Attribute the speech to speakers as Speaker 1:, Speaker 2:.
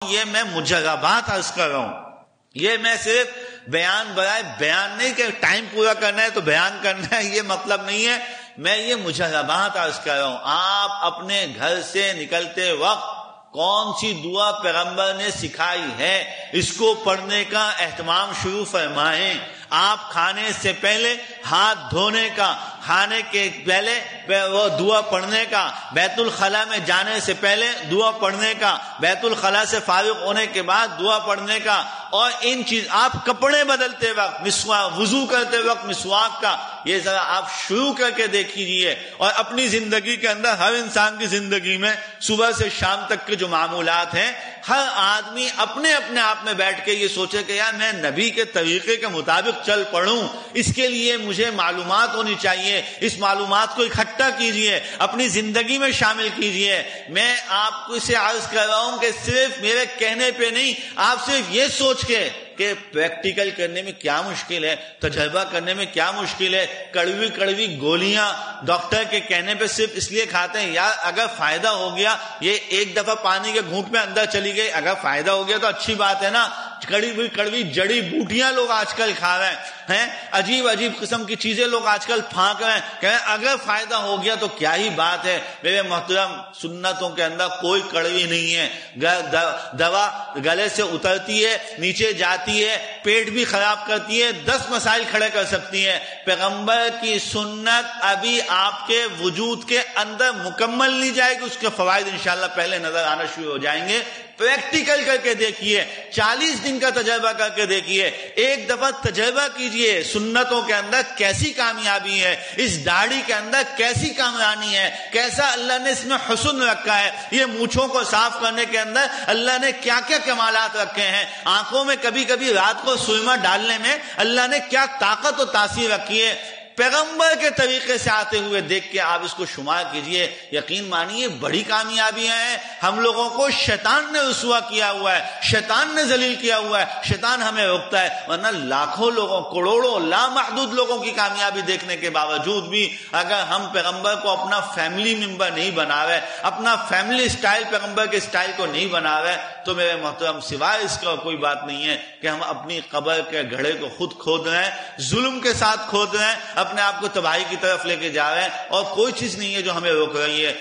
Speaker 1: یہ میں مجربات عرض کر رہا ہوں، یہ میں صرف بیان برائے بیان نہیں کہ ٹائم پورا کرنا ہے تو بیان کرنا ہے، یہ مطلب نہیں ہے. میں یہ مجربات عرض کر رہا ہوں. آپ اپنے گھر سے نکلتے وقت کون سی دعا پیغمبر نے سکھائی ہے اس کو پڑھنے کا اہتمام شروع فرمائیں. آپ کھانے سے پہلے ہاتھ دھونے کا، کھانے کے پہلے وہ دعا پڑھنے کا، بیت الخلاء میں جانے سے پہلے دعا پڑھنے کا، بیت الخلاء سے فارغ ہونے کے بعد دعا پڑھنے کا، اور ان چیز آپ کپڑے بدلتے وقت مسواک، وضو کرتے وقت مسواک کا، یہ ذرا آپ شروع کر کے دیکھیے. اور اپنی زندگی کے اندر ہر انسان کی زندگی میں صبح سے شام تک کے جو معمولات ہیں، ہر آدمی اپنے اپنے آپ میں بیٹھ کے یہ سوچے کہ یار میں نبی کے طریقے کے مطابق چل پڑوں، اس کے لیے مجھے معلومات ہونی چاہیے. اس معلومات کو اکٹھا کیجئے، اپنی زندگی میں شامل کیجئے. میں آپ کو اسے عرض کر رہا ہوں کہ صرف میرے کہنے پہ نہیں، آپ صرف یہ سوچ کے کہ پریکٹیکل کرنے میں کیا مشکل ہے، تجربہ کرنے میں کیا مشکل ہے. کڑوی کڑوی گولیاں ڈاکٹر کے کہنے پہ صرف اس لیے کھاتے ہیں یار اگر فائدہ ہو گیا، یہ ایک دفعہ پانی کے گھونٹ میں اندر چلی گئی، اگر فائدہ ہو گیا تو اچھی بات ہے نا. کڑوی جڑی بوٹیاں لوگ آج کل کھا رہے ہیں، عجیب عجیب قسم کی چیزیں لوگ آج کل پھانک رہے ہیں کہ اگر فائدہ ہو گیا تو کیا ہی بات ہے. میرے محترم، سنتوں کے اندر کوئی کڑوی نہیں ہے. دوا گلے سے اترتی ہے، نیچے جاتی ہے، پیٹ بھی خراب کرتی ہے، 10 مسائل کھڑے کر سکتی ہے. پیغمبر کی سنت ابھی آپ کے وجود کے اندر مکمل نہیں جائے گی، اس کے فوائد انشاءاللہ پہلے نظر آنا شروع ہو جائیں گے. پریکٹیکل کر کے دیکھیے، 40 دن کا تجربہ کر کے دیکھیے، ایک دفعہ تجربہ کیجئے سنتوں کے اندر کیسی کامیابی ہے، اس داڑھی کے اندر کیسی کامرانی ہے، کیسا اللہ نے اس میں حسن رکھا ہے. یہ مونچھوں کو صاف کرنے کے اندر اللہ نے کیا کیا کمالات رکھے ہیں. آنکھوں میں کبھی کبھی رات کو سرما ڈالنے میں اللہ نے کیا طاقت و تاثیر رکھی ہے. پیغمبر کے طریقے سے آتے ہوئے دیکھ کے آپ اس کو شمار کیجئے، یقین مانیے بڑی کامیابیاں ہیں. ہم لوگوں کو شیطان نے رسوا کیا ہوا ہے، شیطان نے ذلیل کیا ہوا ہے، شیطان ہمیں روکتا ہے. ورنہ لاکھوں لوگوں، کروڑوں، لامحدود لوگوں کی کامیابی دیکھنے کے باوجود بھی اگر ہم پیغمبر کو اپنا فیملی ممبر نہیں بنا رہے، اپنا فیملی سٹائل پیغمبر کے سٹائل کو نہیں بنا رہے، تو میرے محترم سوائے اس کا کوئی بات نہیں ہے کہ ہم اپنی قبر کے گڑھے کو خود کھود رہے ہیں، ظلم کے ساتھ کھود رہے ہیں، اپنے آپ کو تباہی کی طرف لے کے جا رہے ہیں، اور کوئی چیز نہیں ہے جو ہمیں روک رہی ہے.